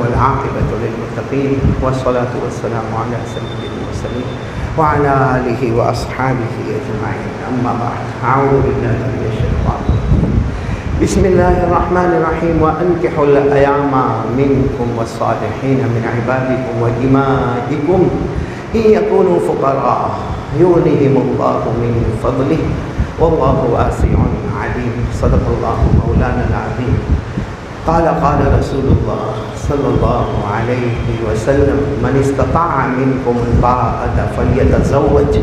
والعاقبة للمتقين والصلاة والسلام على سيد المرسلين وعلى آله وأصحابه أجمعين أما بعد أعوذ بالله من الشيطان الرجيم بسم الله الرحمن الرحيم وأنكحوا الأيام منكم والصالحين من عبادكم وإمائكم إن يكونوا فقراء يغنيهم الله من فضله والله واسع عليم صدق الله مولانا العظيم قال رسول الله صلى الله عليه وسلم من استطاع منكم الباءة فليتزوج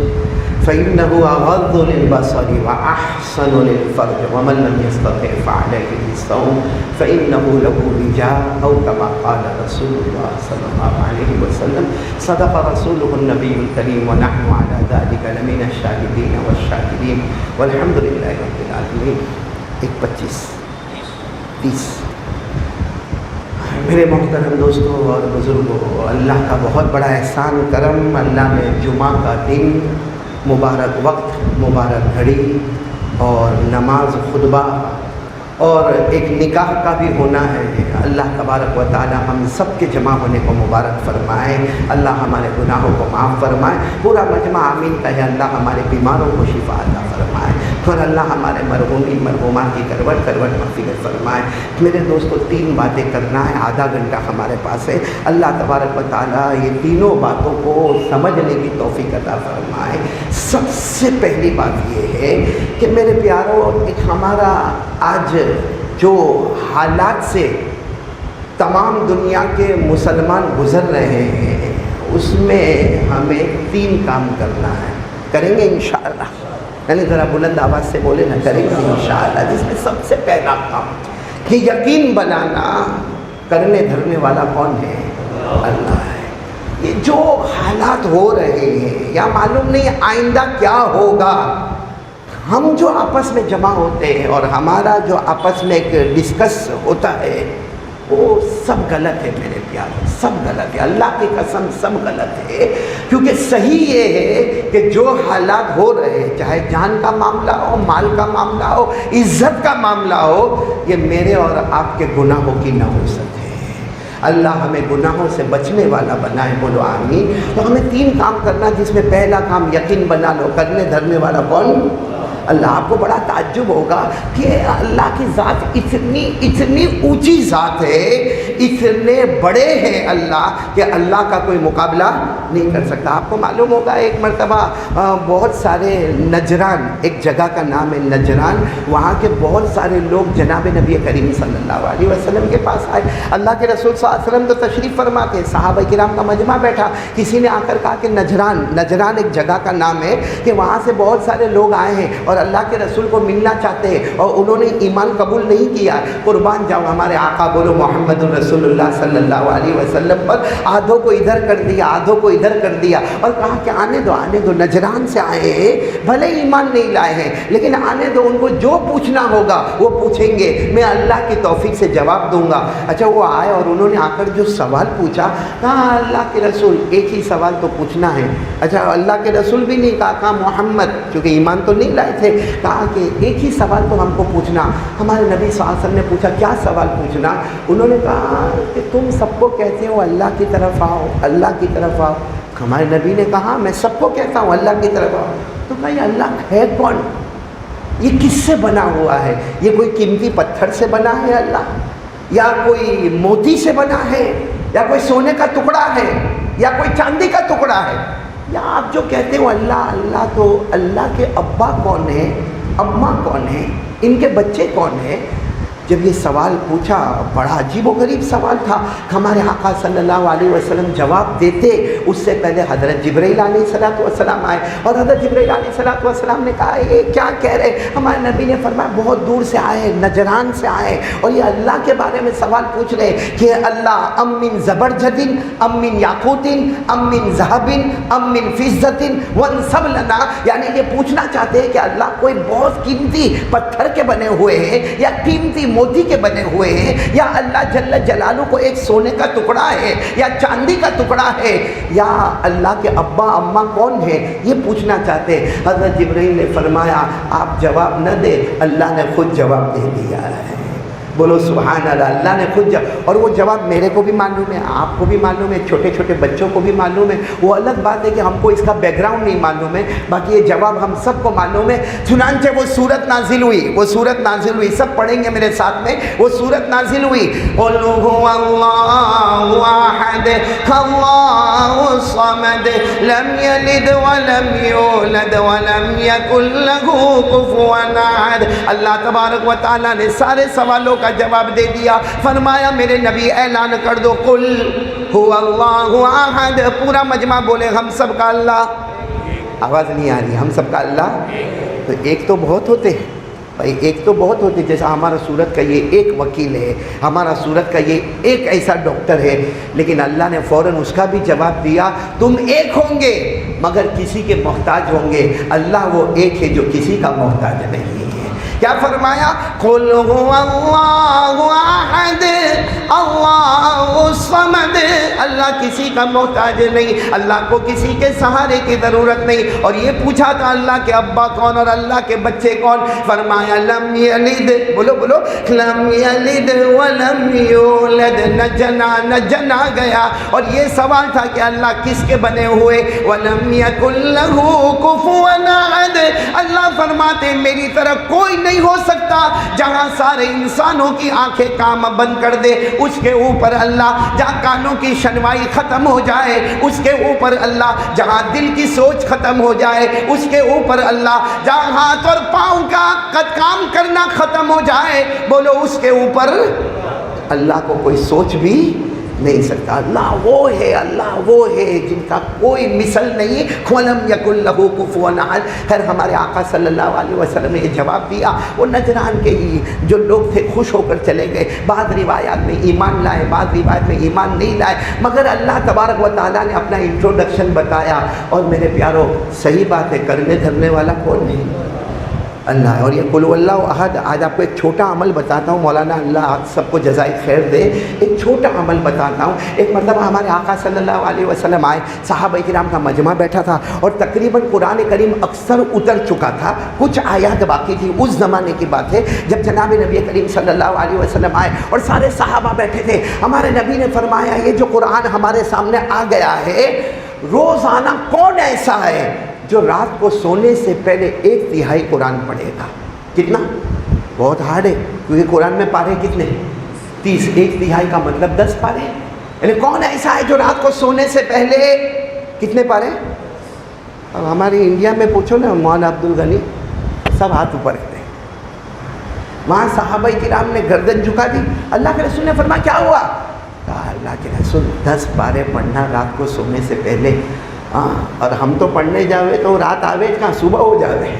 فإنه أغض للبصر وأحسن للفرج ومن لم يستطع فعليه بالصوم فإنه له وجاء أو كما قال رسول الله صلى الله عليه وسلم صدق رسوله النبي الكريم ونحن على ذلك لمن الشاهدين والشاكرين والحمد لله رب العالمين 25-30 میرے محترم دوستوں اور بزرگوں، اللہ کا بہت بڑا احسان کرم، اللہ نے جمعہ کا دن، مبارک وقت، مبارک گھڑی اور نماز خطبہ اور ایک نکاح کا بھی ہونا ہے۔ اللہ تبارک و تعالی ہم سب کے جمع ہونے کو مبارک فرمائے، اللہ ہمارے گناہوں کو معاف فرمائے، پورا مجمع آمین کہے، اللہ ہمارے بیماروں کو شفا عطا فرمائے اور اللہ ہمارے مرحومین مرحومات کی کروٹ مغفرت فرمائے۔ میرے دوستو 3 باتیں کرنا ہے، آدھا گھنٹہ ہمارے پاس ہے۔ اللہ تبارک و تعالی یہ تینوں باتوں کو سمجھنے کی توفیق عطا فرمائے۔ سب سے پہلی بات یہ ہے کہ میرے پیاروں، ایک ہمارا آج جو حالات سے تمام دنیا کے مسلمان گزر رہے ہیں، اس میں ہمیں 3 کام کرنا ہے۔ کریں گے انشاءاللہ؟ یعنی ذرا بلند آواز سے بولے نا، کریں گے انشاءاللہ۔ جس میں سب سے پہلا کام کہ یقین بنانا، کرنے دھرنے والا کون ہے؟ اللہ ہے۔ یہ جو حالات ہو رہے ہیں یا معلوم نہیں آئندہ کیا ہوگا، ہم جو آپس میں جمع ہوتے ہیں اور ہمارا جو آپس میں ایک ڈسکس ہوتا ہے، وہ سب غلط ہے میرے پیاروں، سب غلط ہے، اللہ کی قسم سب غلط ہے۔ کیونکہ صحیح یہ ہے کہ جو حالات ہو رہے ہیں، چاہے جان کا معاملہ ہو، مال کا معاملہ ہو، عزت کا معاملہ ہو، یہ میرے اور آپ کے گناہوں کی نحوست ہے۔ اللہ ہمیں گناہوں سے بچنے والا بنائے، بولو آمین۔ تو ہمیں 3 کام کرنا، جس میں پہلا کام یقین بنا لو، کرنے دھرنے والا کون؟ اللہ۔ آپ کو بڑا تعجب ہوگا کہ اللہ کی ذات اتنی اونچی ذات ہے، اتنے بڑے ہیں اللہ کہ اللہ کا کوئی مقابلہ نہیں کر سکتا۔ آپ کو معلوم ہوگا ایک مرتبہ بہت سارے نجران، ایک جگہ کا نام ہے نجران، وہاں کے بہت سارے لوگ جناب نبی کریم صلی اللہ علیہ وسلم کے پاس آئے۔ اللہ کے رسول صلی اللہ علیہ وسلم تو تشریف فرما کے، صحابہ کرام کا مجمع بیٹھا، کسی نے آ کر کہا کہ نجران ایک جگہ کا نام ہے کہ وہاں سے بہت سارے لوگ آئے ہیں اور اللہ کے رسول کو ملنا چاہتے ہیں اور انہوں نے ایمان قبول نہیں کیا۔ قربان جاؤ ہمارے آقا، بولو محمد رسول اللہ صلی اللہ علیہ وسلم پر۔ آدھوں کو ادھر کر دیا، آدھوں کو ادھر کر دیا اور کہا کہ آنے دو نجران سے آئے ہیں، بھلے ایمان نہیں لائے ہیں لیکن آنے دو، ان کو جو پوچھنا ہوگا وہ پوچھیں گے، میں اللہ کی توفیق سے جواب دوں گا۔ اچھا وہ آئے اور انہوں نے آ کر جو سوال پوچھا، کہا اللہ کے رسول ایک ہی سوال تو پوچھنا ہے۔ اچھا اللہ کے رسول بھی نہیں کہا محمد، چونکہ ایمان تو نہیں لائے تھے، کہا کہ ایک ہی سوال تو ہم کو پوچھنا۔ ہمارے نبی صلی اللہ علیہ وسلم نے پوچھا کیا سوال پوچھنا؟ انہوں نے کہا کہ تم سب کو کہتے ہو اللہ کی طرف آؤ، اللہ کی طرف آؤ۔ ہمارے نبی نے کہا میں سب کو کہتا ہوں اللہ کی طرف آؤ، تو کہا یہ اللہ ہے کون؟ یہ کس سے بنا ہوا ہے؟ یہ کوئی قیمتی پتھر سے بنا ہے اللہ، یا کوئی موتی سے بنا ہے، یا کوئی سونے کا ٹکڑا ہے، یا کوئی چاندی کا ٹکڑا ہے؟ یا آپ جو کہتے ہو اللہ اللہ، تو اللہ کے ابا کون ہے، اماں کون ہے، ان کے بچے کون ہیں؟ جب یہ سوال پوچھا، بڑا عجیب و غریب سوال تھا۔ ہمارے آقا صلی اللہ علیہ وسلم جواب دیتے اس سے پہلے حضرت جبرائیل علیہ السلام آئے اور حضرت جبرائیل علیہ السلام نے کہا یہ کیا کہہ رہے؟ ہمارے نبی نے فرمایا بہت دور سے آئے، نجران سے آئے اور یہ اللہ کے بارے میں سوال پوچھ رہے کہ اللہ ام من زبرجد ام من یاقوت ام من ذهب ام من فضة وانصب لنا، یعنی یہ پوچھنا چاہتے ہیں کہ اللہ کوئی بہت قیمتی پتھر کے بنے ہوئے ہیں یا قیمتی موتی کے بنے ہوئے ہیں، یا اللہ جل جلالہ کو ایک سونے کا ٹکڑا ہے یا چاندی کا ٹکڑا ہے، یا اللہ کے ابا اماں کون ہیں، یہ پوچھنا چاہتے ہیں۔ حضرت جبرائیل نے فرمایا آپ جواب نہ دے، اللہ نے خود جواب دے دیا ہے۔ بولو سبحان اللہ. اللہ نے خود اور وہ جواب میرے کو بھی معلوم ہے, آپ کو بھی معلوم ہے, چھوٹے چھوٹے بچوں کو بھی معلوم ہے. وہ الگ بات ہے کہ ہم کو اس کا بیک گراؤنڈ نہیں معلوم ہے, باقی یہ جواب ہم سب کو معلوم ہے. چنانچہ وہ صورت نازل ہوئی, سب پڑھیں گے میرے ساتھ میں. وہ صورت نازل ہوئی, قل هو اللہ احد اللہ الصمد لم یلد ولم یولد ولم یکن له کفوا احد. اللہ تبارک و تعالیٰ نے سارے سوالوں کا جواب دے دیا. فرمایا میرے نبی اعلان کر دو, قل هو اللہ احد. پورا مجمع بولے ہم سب کا اللہ. آواز نہیں آ رہی, ہم سب کا اللہ. تو ایک تو بہت ہوتے ہیں بھائی, ایک تو بہت ہوتے. جیسا ہمارا سورت کا یہ ایک وکیل ہے, ہمارا سورت کا یہ ایک ایسا ڈاکٹر ہے, لیکن اللہ نے فوراً اس کا بھی جواب دیا, تم ایک ہوں گے مگر کسی کے محتاج ہوں گے. اللہ وہ ایک ہے جو کسی کا محتاج نہیں ہے. کیا فرمایا؟ قل هو اللہ احد اللہ الصمد. اللہ کسی کا محتاج نہیں, اللہ کو کسی کے سہارے کی ضرورت نہیں. اور یہ پوچھا تھا اللہ کے ابا کون اور اللہ کے بچے کون؟ فرمایا لم یلد, بولو بولو, لم یلد ولم یولد. نہ جنا گیا. اور یہ سوال تھا کہ اللہ کس کے بنے ہوئے؟ ولم یکن لہ کفوا احد. اللہ فرماتے میری طرح کوئی نہیں ہو سکتا. جہاں سارے انسانوں کی آنکھیں کام بند کر دے اس کے اوپر اللہ, جہاں کانوں کی شنوائی ختم ہو جائے اس کے اوپر اللہ, جہاں دل کی سوچ ختم ہو جائے اس کے اوپر اللہ, جہاں ہاتھ اور پاؤں کا کام کرنا ختم ہو جائے بولو اس کے اوپر اللہ کو کوئی سوچ بھی نہیں سکتا. اللہ وہ ہے جن کا کوئی مثل نہیں. وَلَمْ يَكُنْ لَهُ كُفُوًا أَحَدٌ. خیر ہمارے آقا صلی اللہ علیہ وسلم نے یہ جواب دیا. وہ نجران کے ہی جو لوگ تھے خوش ہو کر چلے گئے. بعض روایات میں ایمان لائے, بعض روایات میں ایمان نہیں لائے, مگر اللہ تبارک و تعالیٰ نے اپنا انٹروڈکشن بتایا. اور میرے پیارو صحیح بات ہے, کرنے دھرنے والا کون نہیں؟ اللہ. اور یہ قل هو اللہ احد. آج آپ کو ایک چھوٹا عمل بتاتا ہوں, مولانا اللہ آپ سب کو جزائے خیر دے. ایک چھوٹا عمل بتاتا ہوں. ایک مرتبہ ہمارے آقا صلی اللہ علیہ وسلم آئے, صحابہ کرام کا مجمع بیٹھا تھا اور تقریباً قرآن کریم اکثر اتر چکا تھا, کچھ آیات باقی تھی. اس زمانے کی بات ہے جب جناب نبی کریم صلی اللہ علیہ وسلم آئے اور سارے صحابہ بیٹھے تھے. ہمارے نبی نے فرمایا یہ جو قرآن ہمارے سامنے آ گیا ہے, روزانہ کون ایسا ہے جو رات کو سونے سے پہلے 1/3 قرآن پڑھے گا؟ کتنا؟ بہت ہارڈ ہے, کیونکہ قرآن میں پارے کتنے؟ 30. 1/3 کا مطلب 10 پارے. یعنی کون ایسا ہے جو رات کو سونے سے پہلے کتنے پارے؟ اب ہماری انڈیا میں پوچھو نا, مولانا عبد الغنی سب ہاتھ اوپر کرتے ہیں. وہاں صحابہ کرام نے گردن جھکا دی. اللہ کے رسول نے فرمایا کیا ہوا؟ کہا اللہ کے رسول 10 پارے پڑھنا رات کو سونے سے پہلے. اور ہم تو پڑھنے جاوے تو رات آوے کہاں, صبح ہو جاوے.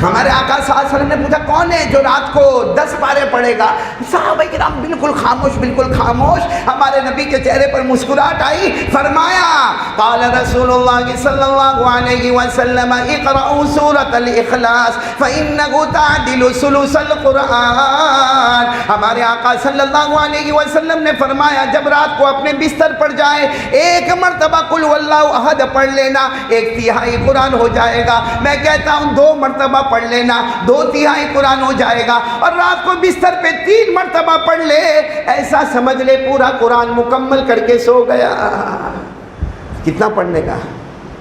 ہمارے آقا صلی اللہ علیہ وسلم نے پوچھا کون ہے جو رات کو 10 پارے پڑھے گا؟ صحابہ کرام بالکل خاموش, بالکل خاموش. ہمارے نبی کے چہرے پر مسکراہٹ آئی. فرمایا قال رسول اللہ صلی اللہ علیہ وسلم اقرأوا سورۃ الاخلاص فإنه تعدل ثلث القرآن. ہمارے آقا صلی اللہ علیہ وسلم نے فرمایا جب رات کو اپنے بستر پر جائے ایک مرتبہ قل هو اللہ احد پڑھ لینا, 1/3 قرآن ہو جائے گا. میں کہتا ہوں 2 مرتبہ پڑھ لینا, 2/3 قرآن ہو جائے گا. اور رات کو بستر پہ 3 مرتبہ پڑھ لے, ایسا سمجھ لے پورا قرآن مکمل کر کے سو گیا. کتنا پڑھنے کا؟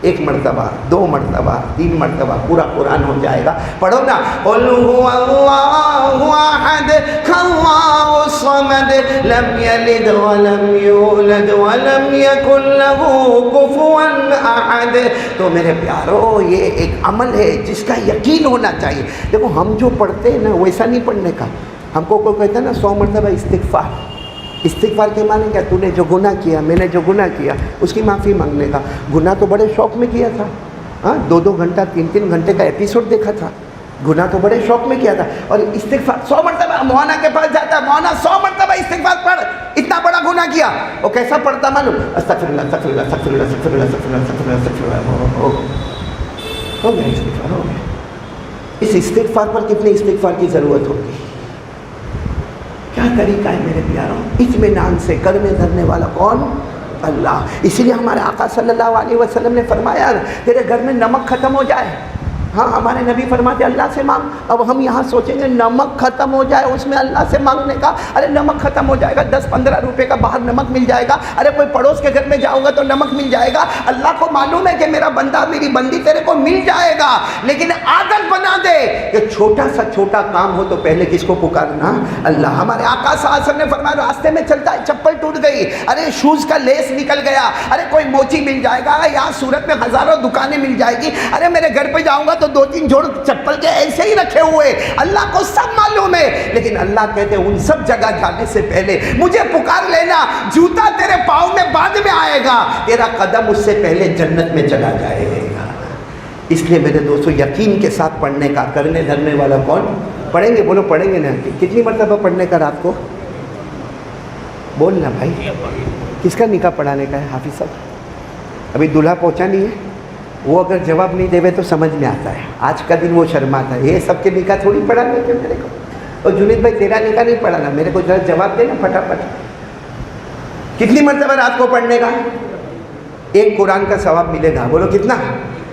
1 مرتبہ, 2 مرتبہ, 3 مرتبہ پورا قرآن ہو جائے گا. پڑھو نا, قل هو اللہ احد اللہ الصمد لم یلد ولم یولد ولم یکن لہ کفوا احد. تو میرے پیارو یہ ایک عمل ہے جس کا یقین ہونا چاہیے. دیکھو ہم جو پڑھتے ہیں نا ویسا نہیں پڑھنے کا. ہم کو کوئی کہتا ہے نا 100 مرتبہ استغفار. استغفار کے معنی کیا؟ تو نے جو گناہ کیا, میں نے جو گناہ کیا اس کی معافی مانگنے کا. گناہ تو بڑے شوق میں کیا تھا, 2-2 گھنٹہ 3-3 گھنٹے کا ایپیسوڈ دیکھا تھا. گناہ تو بڑے شوق میں کیا تھا. اور استغفار 100 مرتبہ مولانا کے پاس جاتا ہے, مولانا 100 مرتبہ استغفار پڑھ, اتنا بڑا گناہ کیا. وہ کیسا پڑھتا معلوم؟ استغفر اللہ استغفر اللہ استغفر اللہ استغفر اللہ استغفر اللہ استغفر اللہ استغفر اللہ. ہو گیا استغفار, ہو گیا. اس استغفار پر کتنے استغفار کی ضرورت ہوگی؟ کیا طریقہ ہے میرے پیاروں؟ اطمینان سے کرنے دھرنے والا کون؟ اللہ. اسی لیے ہمارے آقا صلی اللہ علیہ وسلم نے فرمایا تیرے گھر میں نمک ختم ہو جائے, ہاں ہمارے نبی فرماتے اللہ سے مانگ. اب ہم یہاں سوچیں گے نمک ختم ہو جائے اس میں اللہ سے مانگنے کا. ارے نمک ختم ہو جائے گا, 10-15 روپے کا باہر نمک مل جائے گا. ارے کوئی پڑوس کے گھر میں جاؤں گا تو نمک مل جائے گا. اللہ کو معلوم ہے کہ میرا بندہ میری بندی تیرے کو مل جائے گا, لیکن عادت بنا دے کہ چھوٹا سا چھوٹا کام ہو تو پہلے کس کو پکارنا؟ اللہ. ہمارے آقا صلی اللہ علیہ وسلم نے فرمایا راستے میں چلتا ہے چپل ٹوٹ گئی, ارے شوز کا لیس نکل گیا, ارے کوئی موچی مل جائے گا, یہاں صورت میں ہزاروں دکانیں مل جائے گی, ارے میرے گھر پہ جاؤں گا تو 2-3 جوڑ چپل کے ایسے ہی رکھے ہوئے. اللہ کو سب معلوم ہے, لیکن اللہ کہتے ہیں ان سب جگہ جانے سے پہلے مجھے پکار لینا. جوتا تیرے پاؤں میں بعد میں آئے گا, تیرا قدم اس سے پہلے جنت میں چلا جائے گا. اس لیے میرے دوستو یقین کے ساتھ پڑھنے کا, کرنے دھرنے والا کون؟ پڑھیں گے, بولو پڑھیں گے نا. کتنی مرتبہ پڑھنے کا رات کو؟ بولنا بھائی. کس کا نکاح پڑھانے کا ہے حافظ صاحب؟ ابھی دلہا پہنچا نہیں ہے, وہ اگر جواب نہیں دے تو سمجھ میں آتا ہے. آج کا دن وہ شرماتا ہے, یہ سب کے نکاح تھوڑی پڑھانے کے میرے کو. اور جنید بھائی تیرا نکاح نہیں پڑھانا, میرے کو ذرا جواب دینا پھٹافٹ. کتنی مرتبہ رات کو پڑھنے کا؟ ایک قرآن کا ثواب ملے گا. بولو کتنا؟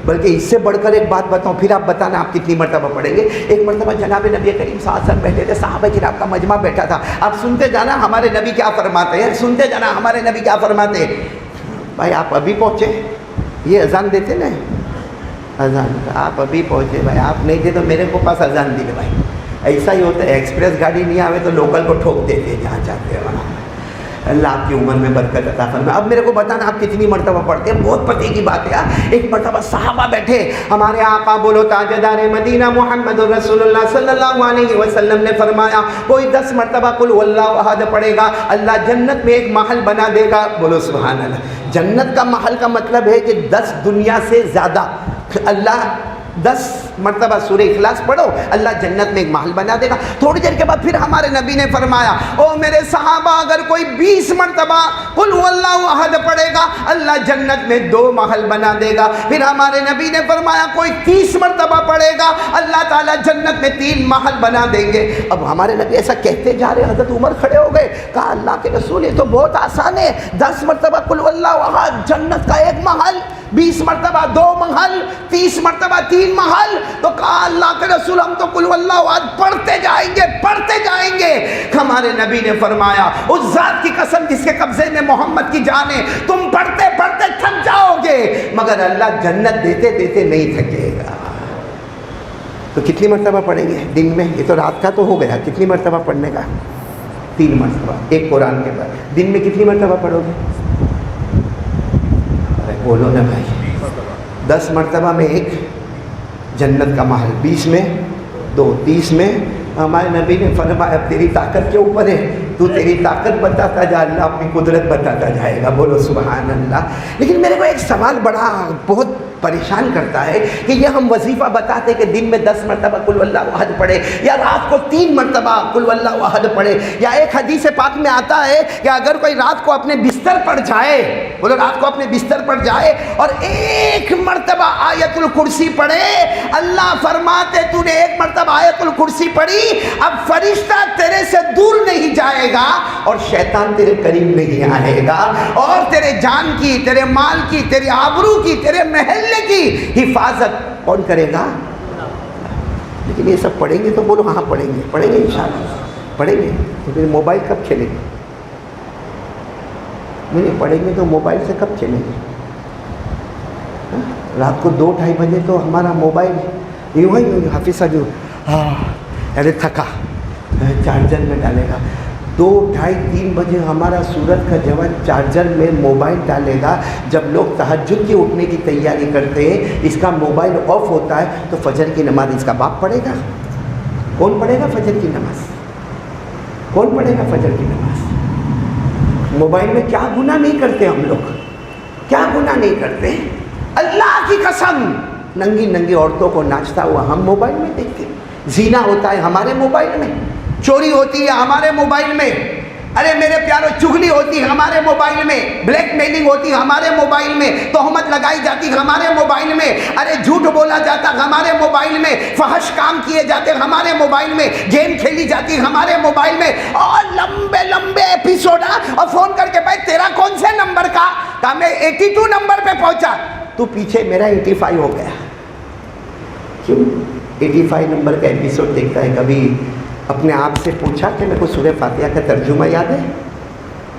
بلکہ اس سے بڑھ کر ایک بات بتاؤں, پھر آپ بتانا آپ کتنی مرتبہ پڑھیں گے. ایک مرتبہ جناب نبی کریم صلی اللہ علیہ وسلم بیٹھے تھے, صحابہ کرام کا مجمع بیٹھا تھا. آپ سنتے جانا ہمارے نبی کیا فرماتے ہیں, سنتے جانا ہمارے نبی کیا فرماتے ہیں. بھائی آپ ابھی پہنچے, یہ اذان دیتے نا اذان, آپ ابھی پہنچے بھائی, آپ نہیں تھے تو میرے کو پاس اذان دی بھائی. ایسا ہی ہوتا ہے, ایکسپریس گاڑی نہیں آوے تو لوکل کو ٹھوک دیتے ہیں جہاں چاہتے ہیں وہاں. اللہ آپ کی عمر میں برکت عطا فرمائے. اب میرے کو بتانا آپ کتنی مرتبہ پڑھتے ہیں, بہت پتے کی بات ہے. ایک مرتبہ صحابہ بیٹھے, ہمارے آقا بولو تاجدار مدینہ محمد رسول اللہ صلی اللہ علیہ وسلم نے فرمایا کوئی 10 مرتبہ قل هو اللہ احد پڑھے گا, اللہ جنت میں ایک محل بنا دے گا. بولو سبحان اللہ. جنت کا محل کا مطلب ہے کہ 10 دنیا سے زیادہ. اللہ 10 مرتبہ سورہ اخلاص پڑھو, اللہ جنت میں ایک محل بنا دے گا. تھوڑی دیر کے بعد پھر ہمارے نبی نے فرمایا او میرے صحابہ اگر کوئی 20 مرتبہ قل هو اللہ احد پڑھے گا, اللہ جنت میں 2 محل بنا دے گا. پھر ہمارے نبی نے فرمایا کوئی 30 مرتبہ پڑھے گا, اللہ تعالیٰ جنت میں 3 محل بنا دیں گے. اب ہمارے نبی ایسا کہتے جا رہے, حضرت عمر کھڑے ہو گئے, کہا اللہ کے رسول یہ تو بہت آسان ہے, 10 مرتبہ قل هو اللہ احد جنت کا 1 محل, 20 مرتبہ 2 محل, 30 مرتبہ 3 محل. تو کہا اللہ کے رسول ہم تو قل هو اللہ احد پڑھتے جائیں گے پڑھتے جائیں گے. ہمارے نبی نے فرمایا اس ذات کی قسم جس کے قبضے میں محمد کی جان ہے, تم پڑھتے پڑھتے تھک جاؤ گے مگر اللہ جنت دیتے دیتے نہیں تھکے گا. تو کتنی مرتبہ پڑھیں گے دن میں؟ یہ تو رات کا تو ہو گیا, کتنی مرتبہ پڑھنے کا؟ 3 مرتبہ ایک قرآن کے بعد. دن میں کتنی مرتبہ پڑھو گے؟ ارے بولو نا بھائی. 10 مرتبہ میں ایک جنت کا محل, 20 میں 2, 30 میں. ہمارے نبی نے فرمایا اب تیری طاقت کے اوپر ہے, تو تیری طاقت بتاتا جا, اللہ اپنی قدرت بتاتا جائے گا. بولو سبحان اللہ. لیکن میرے کو ایک سوال بڑا بہت پریشان کرتا ہے کہ یہ ہم وظیفہ بتاتے کہ دن میں 10 مرتبہ قل اللہ احد پڑھے, یا رات کو 3 مرتبہ قل اللہ احد پڑھے, یا ایک حدیث پاک میں آتا ہے کہ اگر کوئی رات کو اپنے بستر پر جائے, بولو رات کو اپنے بستر پر جائے اور 1 مرتبہ آیت الکرسی پڑھے, اللہ فرماتے تو نے 1 مرتبہ آیت الکرسی پڑھی, اب فرشتہ تیرے سے دور نہیں جائے گا اور شیطان تیرے قریب نہیں آئے گا, اور تیرے جان کی, تیرے مال کی, تیرے آبرو کی, تیرے محلے کی حفاظت کون کرے گا؟ لیکن یہ سب پڑھیں گے تو بولو ہاں پڑھیں گے, پڑھیں گے انشاءاللہ پڑھیں گے. تو پھر موبائل کب کھیلیں گے؟ نہیں پڑھیں گے تو موبائل سے کب کھیلیں گے؟ رات کو 2-2:30 بجے تو ہمارا موبائل یوں ہی حافظ صاحب ارے تھکا چارجر میں ڈالے گا, 2-2:30-3 بجے ہمارا سورت کا جوان چارجر میں موبائل ڈالے گا. جب لوگ تہجد کے اٹھنے کی تیاری کرتے ہیں اس کا موبائل آف ہوتا ہے تو فجر کی نماز اس کا باپ پڑھے گا. کون پڑھے گا فجر کی نماز؟ کون پڑھے گا فجر کی نماز؟ موبائل میں کیا گناہ نہیں کرتے ہم لوگ, کیا گناہ نہیں کرتے. اللہ کی قسم ننگی ننگی عورتوں کو ناچتا ہوا ہم موبائل میں دیکھتے ہیں, زنا ہوتا ہے ہمارے موبائل میں, چوری ہوتی ہے ہمارے موبائل میں, ارے میرے پیارو چغلی ہوتی ہے ہمارے موبائل میں, بلیک میلنگ ہوتی ہے ہمارے موبائل میں, تہمت لگائی جاتی ہے ہمارے موبائل میں, ارے جھوٹ بولا جاتا ہمارے موبائل میں, فحش کام کیے جاتے ہمارے موبائل میں, گیم کھیلی جاتی ہمارے موبائل میں, اور لمبے لمبے ایپیسوڈ. اور فون کر کے بھائی تیرا کون سے نمبر کا؟ کہا میں 82 نمبر پہ پہنچا, تو پیچھے میرا 85 ہو گیا. کیوں 85 نمبر کا ایپیسوڈ دیکھتا ہے، کبھی اپنے آپ سے پوچھا کہ میرے کو سورہ فاتحہ کا ترجمہ یاد ہے؟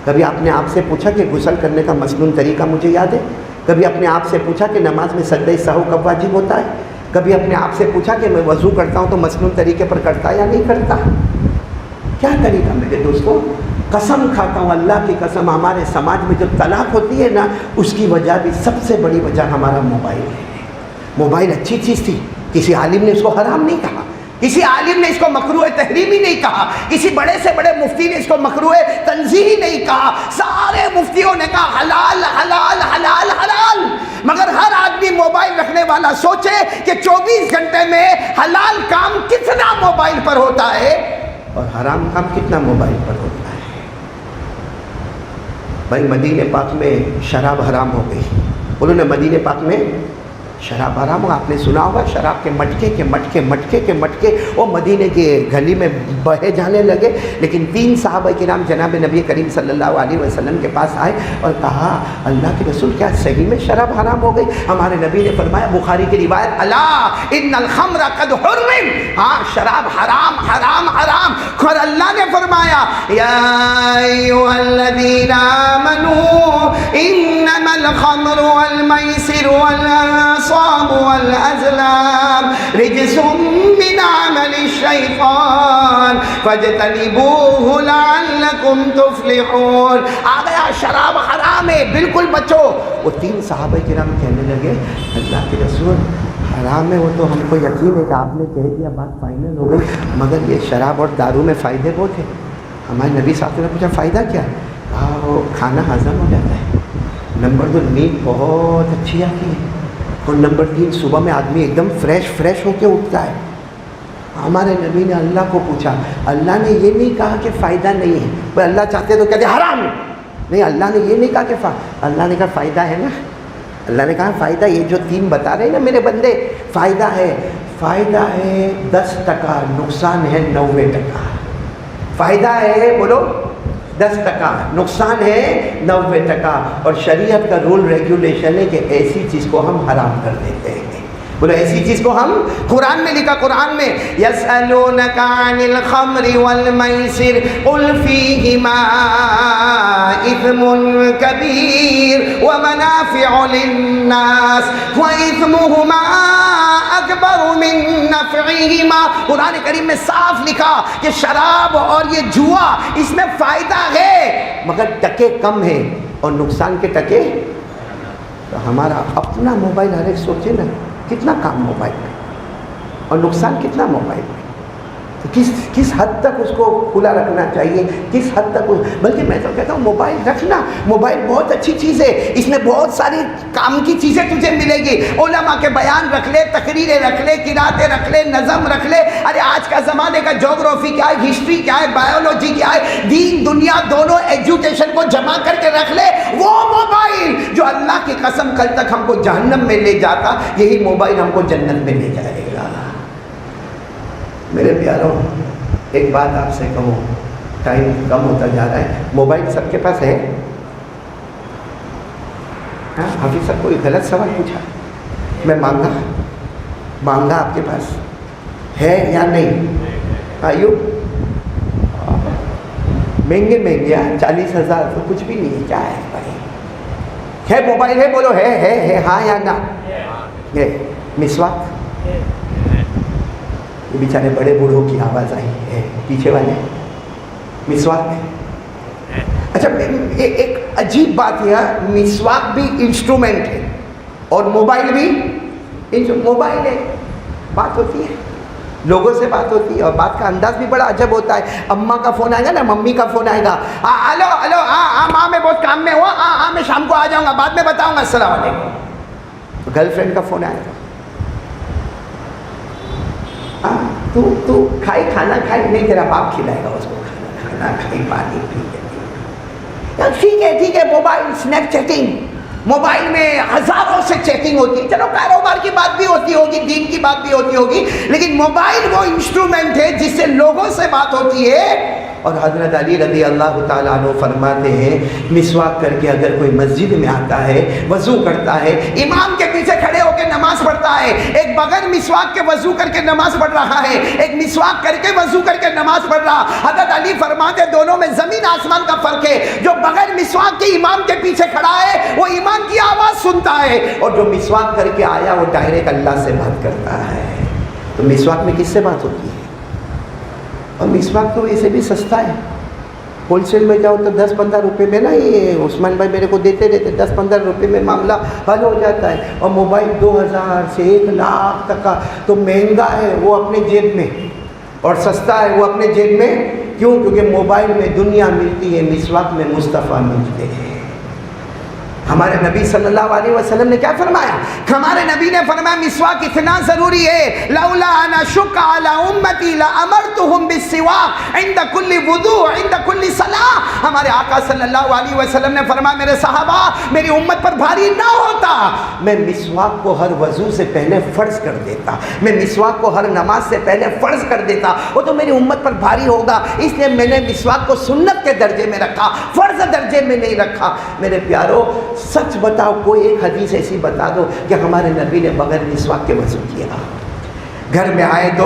کبھی اپنے آپ سے پوچھا کہ غسل کرنے کا مسنون طریقہ مجھے یاد ہے؟ کبھی اپنے آپ سے پوچھا کہ نماز میں سجدہ سہو کب واجب ہوتا ہے؟ کبھی اپنے آپ سے پوچھا کہ میں وضو کرتا ہوں تو مسنون طریقے پر کرتا یا نہیں کرتا؟ کیا طریقہ میرے دوستوں؟ قسم کھاتا ہوں اللہ کی قسم، ہمارے سماج میں جو طلاق ہوتی ہے نا، اس کی وجہ بھی سب سے بڑی وجہ ہمارا موبائل ہے۔ موبائل اچھی چیز تھی، کسی عالم نے اس کو حرام نہیں کہا، کسی عالم نے اس کو مکروہ تحریمی نہیں کہا، کسی بڑے سے بڑے مفتی نے اس کو مکروہ تنزیہی نہیں کہا، سارے مفتیوں نے کہا حلال حلال حلال حلال۔ مگر ہر آدمی موبائل رکھنے والا سوچے کہ 24 گھنٹے میں حلال کام کتنا موبائل پر ہوتا ہے اور حرام کام کتنا موبائل پر ہوتا ہے۔ بھائی مدینہ پاک میں شراب حرام ہو گئی، انہوں نے مدینہ پاک میں شراب حرام ہو، آپ نے سنا ہوگا شراب کے مٹکے کے مٹکے مٹکے کے مٹکے وہ مدینے کے گلی میں بہے جانے لگے۔ لیکن 3 صحابہ کرام جناب نبی کریم صلی اللہ علیہ وسلم کے پاس آئے اور کہا اللہ کے رسول کیا صحیح میں شراب حرام ہو گئی؟ ہمارے نبی نے فرمایا، بخاری کی روایت، الا ان الخمر قد حرم، ہاں شراب حرام حرام حرام۔ اور اللہ نے فرمایا یا ایھا الذین آمنوا انما الخمر والمیسر والانصاب والازلام رجس من عمل الشیطان فاجتنبوه لعلکم تفلحون۔ آ گیا شراب حرام ہے، بالکل بچو۔ وہ 3 صحابہ کرام کہنے لگے اللہ کے رسول حرام ہے وہ تو ہم کو یقین ہے کہ آپ نے کہہ دیا، بات فائنل ہو گئی، مگر یہ شراب اور دارو میں فائدے بہت ہیں۔ ہمارے نبی صاحب نے پوچھا فائدہ کیا ہے؟ کہا وہ کھانا ہضم ہو جاتا ہے، نمبر 2 نیند بہت اچھی آتی ہے، اور نمبر 3 صبح میں آدمی ایک دم فریش ہو کے اٹھتا ہے۔ ہمارے نبی نے اللہ کو پوچھا، اللہ نے یہ نہیں کہا کہ فائدہ نہیں ہے، بھائی اللہ چاہتے تو کہتے حرام نہیں، اللہ نے یہ نہیں کہا کہ اللہ نے کہا فائدہ ہے نا، اللہ نے کہا فائدہ یہ جو 3 بتا رہے ہیں نا میرے بندے، فائدہ ہے 10%، نقصان ہے 90%۔ فائدہ ہے بولو 10%، نقصان ہے 90%۔ اور شریعت کا رول ریگولیشن ہے کہ ایسی چیز کو ہم حرام کر دیتے ہیں۔ بولو ایسی چیز کو ہم، قرآن میں لکھا، قرآن میں یسألونک عن الخمر والمیسر قل فیہما اثم کبیر ومنافع للناس واثمہما اکبر من نفعہما۔ قرآن کریم میں صاف لکھا کہ شراب اور یہ جوا اس میں فائدہ ہے مگر ٹکے کم ہیں اور نقصان کے ٹکے۔ تو ہمارا اپنا موبائل ہر ایک سوچے نا کتنا کام موبائل میں اور نقصان کتنا موبائل میں، تو کس حد تک اس کو کھلا رکھنا چاہیے، کس حد تک بلکہ میں تو کہتا ہوں موبائل رکھنا، موبائل بہت اچھی چیز ہے، اس میں بہت ساری کام کی چیزیں تجھے ملے گی، علماء کے بیان رکھ لے، تقریریں رکھ لے، قراتیں رکھ لے، نظم رکھ لے۔ ارے آج کا زمانے کا جغرافی کیا ہے، ہسٹری کیا ہے، بایولوجی کیا ہے، دین دنیا دونوں ایجوکیشن کو جمع کر کے رکھ لے۔ وہ موبائل جو اللہ کی قسم کل تک ہم کو جہنم میں لے جاتا، یہی موبائل ہم کو جنت میں لے جائے گا۔ میرے پیاروں ایک بات آپ سے کہوں، ٹائم کم ہوتا جا رہا ہے، موبائل سب کے پاس ہے؟ ہاں حافظ صاحب کوئی غلط سوال پوچھا، میں مانگا آپ کے پاس ہے یا نہیں؟ آئیو مہنگے 40,000 تو کچھ بھی نہیں ہے، کیا ہے بھائی؟ ہے موبائل ہے، بولو ہے ہاں یا نہ؟ ہے مسواک؟ یہ بیچارے بڑے بوڑھوں کی آواز آئی ہے پیچھے والے، مسواک؟ اچھا ایک عجیب بات یہ، مسواک بھی انسٹرومنٹ ہے اور موبائل بھی موبائل ہے، بات ہوتی ہے، لوگوں سے بات ہوتی ہے اور بات کا انداز بھی بڑا عجب ہوتا ہے۔ اماں کا فون آئے گا نا، ممی کا فون آئے گا، ہلو ہاں ماں میں بہت کام میں ہوا، ہاں میں شام کو آ جاؤں گا، بعد میں بتاؤں گا، السلام علیکم۔ گرل فرینڈ کا فون آئے گا، تو کھانا کھائی نہیں، تیرا باپ کھلائے گا اس کو، کھانا کھائی، پانی پی، ٹھیک ہے۔ موبائل اسنیپ چیٹنگ، موبائل میں ہزاروں سے چیٹنگ ہوتی ہے، چلو کاروبار کی بات بھی ہوتی ہوگی، دین کی بات بھی ہوتی ہوگی، لیکن موبائل وہ انسٹرومنٹ ہے جس سے لوگوں سے بات ہوتی ہے اور حضرت علی رضی اللہ تعالیٰ عنہ فرماتے ہیں مسواک کر کے اگر کوئی مسجد میں آتا ہے، وضو کرتا ہے، امام کے پیچھے کھڑے ہو کے نماز پڑھتا ہے، ایک بغیر مسواک کے وضو کر کے نماز پڑھ رہا ہے، ایک مسواک کر کے وضو کر کے نماز پڑھ رہا، حضرت علی فرماتے دونوں میں زمین آسمان کا فرق ہے۔ جو بغیر مسواک کے امام کے پیچھے کھڑا ہے وہ امام کی آواز سنتا ہے، اور جو مسواک کر کے آیا وہ ڈائریکٹ اللہ سے بات کرتا ہے۔ تو مسواک میں کس سے بات ہوتی ہے؟ اور مسواک تو ویسے بھی سستا ہے، ہول سیل میں جاؤ تو 10-15 روپے میں نا، یہ عثمان بھائی میرے کو دیتے رہتے، 10-15 روپے میں معاملہ حل ہو جاتا ہے۔ اور موبائل 2000 سے 1 لاکھ تک کا تو مہنگا ہے وہ اپنے جیب میں، اور سستا ہے وہ اپنے جیب میں۔ کیوں؟ کیونکہ موبائل میں دنیا ملتی ہے، مسواک میں مصطفیٰ ملتے ہیں۔ ہمارے نبی صلی اللہ علیہ وسلم نے کیا فرمایا؟ ہمارے نبی نے فرمایا مسواک اتنا ضروری ہے، لولا ان اشق علی امتی لامرتهم بالسواک عند كل وضوء عند كل صلاۃ۔ ہمارے آقا صلی اللہ علیہ وسلم نے فرمایا میرے صحابہ میری امت پر بھاری نہ ہوتا، میں مسواک کو ہر وضو سے پہلے فرض کر دیتا، میں مسواک کو ہر نماز سے پہلے فرض کر دیتا، وہ تو میری امت پر بھاری ہوگا، اس لیے میں نے مسواک کو سنت کے درجے میں رکھا، فرض درجے میں نہیں رکھا۔ میرے پیارو سچ بتاؤ، کوئی ایک حدیث ایسی بتا دو کہ ہمارے نبی نے بغیر مسواک کے وضو کیا۔ گھر میں آئے تو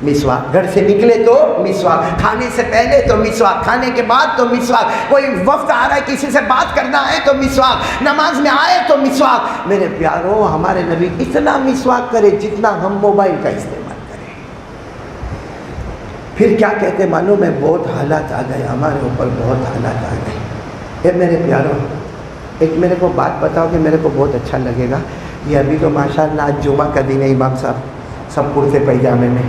مسواک، گھر سے نکلے تو مسواک، کھانے سے پہلے تو مسواک، کھانے کے بعد تو مسواک، کوئی وفد آ رہا ہے کسی سے بات کرنا ہے تو مسواک، نماز میں آئے تو مسواک۔ میرے پیارو ہمارے نبی اتنا مسواک کرے جتنا ہم موبائل کا استعمال کریں۔ پھر کیا کہتے معلوم ہے؟ بہت حالات آ گئے ہمارے اوپر، بہت حالات آ گئے۔ اے میرے پیارو ایک میرے کو بات بتاؤ کہ میرے کو بہت اچھا لگے گا۔ یہ ابھی تو ماشاءاللہ آج جمعہ کا دن ہے، امام صاحب سب کرتے پیجامے میں،